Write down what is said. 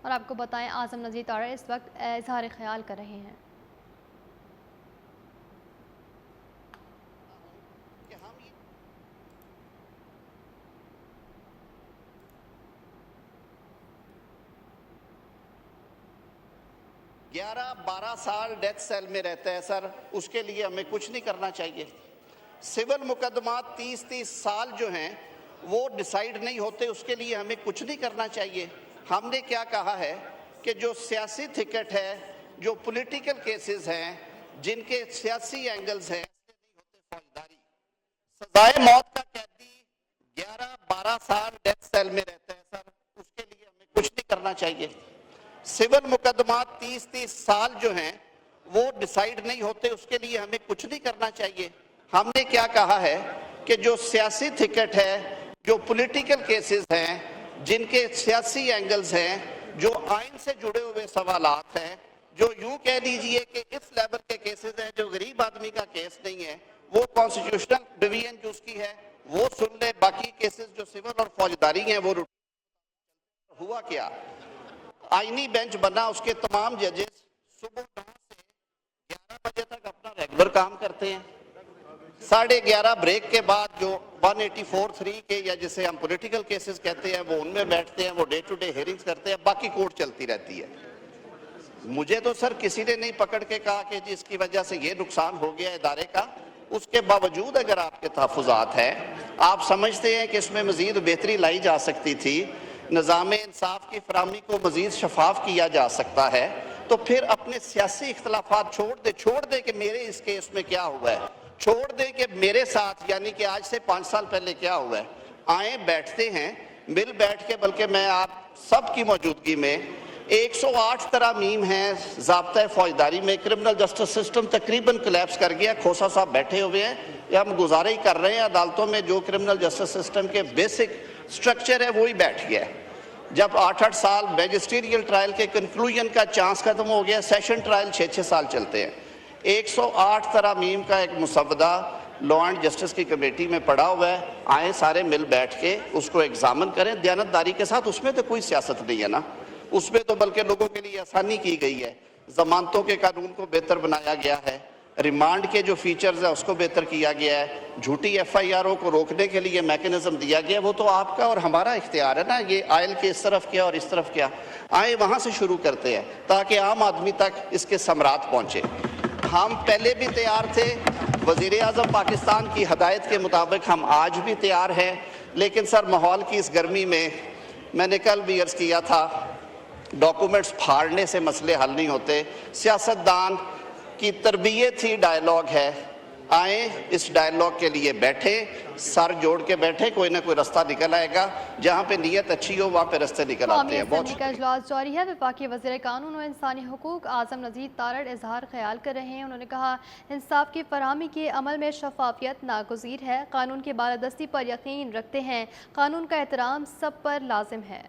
اور آپ کو بتائیں اعظم نذیر تارڑ اس وقت اظہار خیال کر رہے ہیں۔ 11-12 سال ڈیتھ سیل میں رہتا ہے سر، اس کے لیے ہمیں کچھ نہیں کرنا چاہیے۔ سول مقدمات 30 سال جو ہیں وہ ڈیسائیڈ نہیں ہوتے، اس کے لیے ہمیں کچھ نہیں کرنا چاہیے۔ ہم نے کیا کہا ہے کہ جو سیاسی ٹکٹ ہے، جو پولیٹیکل کیسز ہیں، جن کے سیاسی اینگلز ہیں، فوجداری سزائے موت کا قیدی 11-12 سال ڈیتھ سیل میں رہتا ہے سر، اس کے لیے ہمیں کچھ نہیں کرنا چاہیے۔ سول مقدمات 30 سال جو ہیں وہ ڈیسائیڈ نہیں ہوتے، اس کے لیے ہمیں کچھ نہیں کرنا چاہیے۔ ہم نے کیا کہا ہے کہ جو سیاسی ٹکٹ ہے، جو پولیٹیکل کیسز ہیں، جن کے سیاسی اینگلز ہیں، جو آئین سے جڑے ہوئے سوالات ہیں، جو یوں کہہ لیجئے کہ اس لیول کے کیسز ہیں، جو غریب آدمی کا کیس نہیں ہے، وہ کانسٹیٹیوشنل ڈویژن جو اس کی ہے وہ سن لے۔ باقی کیسز جو سول اور فوجداری ہیں وہ ہوا کیا؟ آئینی بینچ بنا، اس کے تمام ججز صبح 9 سے 11 بجے تک اپنا ریگولر کام کرتے ہیں۔ 11:30 بریک کے بعد جو 184(3) کے یا جسے ہم پولیٹیکل کیسز کہتے ہیں وہ ان میں بیٹھتے ہیں، وہ ڈے ٹو ڈے ہیئرنگز کرتے ہیں، باقی کورٹ چلتی رہتی ہے۔ مجھے تو سر کسی نے نہیں پکڑ کے کہا کہ جس کی وجہ سے یہ نقصان ہو گیا ادارے کا۔ اس کے باوجود اگر آپ کے تحفظات ہیں، آپ سمجھتے ہیں کہ اس میں مزید بہتری لائی جا سکتی تھی، نظام انصاف کی فراہمی کو مزید شفاف کیا جا سکتا ہے، تو پھر اپنے سیاسی اختلافات چھوڑ دے کہ میرے اس کیس میں کیا ہوا ہے، چھوڑ دے کہ میرے ساتھ یعنی کہ آج سے 5 سال پہلے کیا ہوا ہے۔ آئیں بیٹھتے ہیں، مل بیٹھ کے، بلکہ میں آپ سب کی موجودگی میں 108 ترامیم ہیں ضابطۂ فوجداری میں۔ کرمنل جسٹس سسٹم تقریباً کلیپس کر گیا۔ کھوسا صاحب بیٹھے ہوئے ہیں، یہ ہم گزارش کر رہے ہیں عدالتوں میں جو کرمنل جسٹس سسٹم کے بیسک سٹرکچر ہے وہی بیٹھ گیا ہے۔ جب 8 سال میجسٹیریل ٹرائل کے کنکلوژن کا چانس ختم ہو گیا، سیشن ٹرائل 6 سال چلتے ہیں۔ 108 ترامیم کا ایک مسودہ لا اینڈ جسٹس کی کمیٹی میں پڑا ہوا ہے۔ آئیں سارے مل بیٹھ کے اس کو ایگزامن کریں دیانتداری کے ساتھ۔ اس میں تو کوئی سیاست نہیں ہے نا، اس میں تو بلکہ لوگوں کے لیے آسانی کی گئی ہے۔ ضمانتوں کے قانون کو بہتر بنایا گیا ہے، ریمانڈ کے جو فیچرز ہیں اس کو بہتر کیا گیا ہے، جھوٹی ایف آئی آروں کو روکنے کے لیے میکنزم دیا گیا۔ وہ تو آپ کا اور ہمارا اختیار ہے نا، یہ آئل کے اس طرف کیا اور اس طرف کیا۔ آئیں وہاں سے شروع کرتے ہیں تاکہ عام آدمی تک اس کے ثمرات پہنچے۔ ہم پہلے بھی تیار تھے، وزیر اعظم پاکستان کی ہدایت کے مطابق ہم آج بھی تیار ہیں، لیکن سر ماحول کی اس گرمی میں نے کل بھی عرض کیا تھا، ڈاکومنٹس پھاڑنے سے مسئلے حل نہیں ہوتے۔ سیاستدان کی تربیت ہی ڈائیلاگ ہے۔ آئیں اس ڈائیلاگ کے لیے بیٹھیں، سر جوڑ کے بیٹھیں، کوئی نہ کوئی رستہ نکل آئے گا۔ جہاں پہ نیت اچھی ہو وہاں پہ رستے نکل آتے ہیں۔ قومی اسمبلی کا اجلاس جاری ہے۔ وفاقی وزیر قانون و انسانی حقوق اعظم نذیر تارڑ اظہار خیال کر رہے ہیں۔ انہوں نے کہا انصاف کی فراہمی کے عمل میں شفافیت ناگزیر ہے، قانون کی بالادستی پر یقین رکھتے ہیں، قانون کا احترام سب پر لازم ہے۔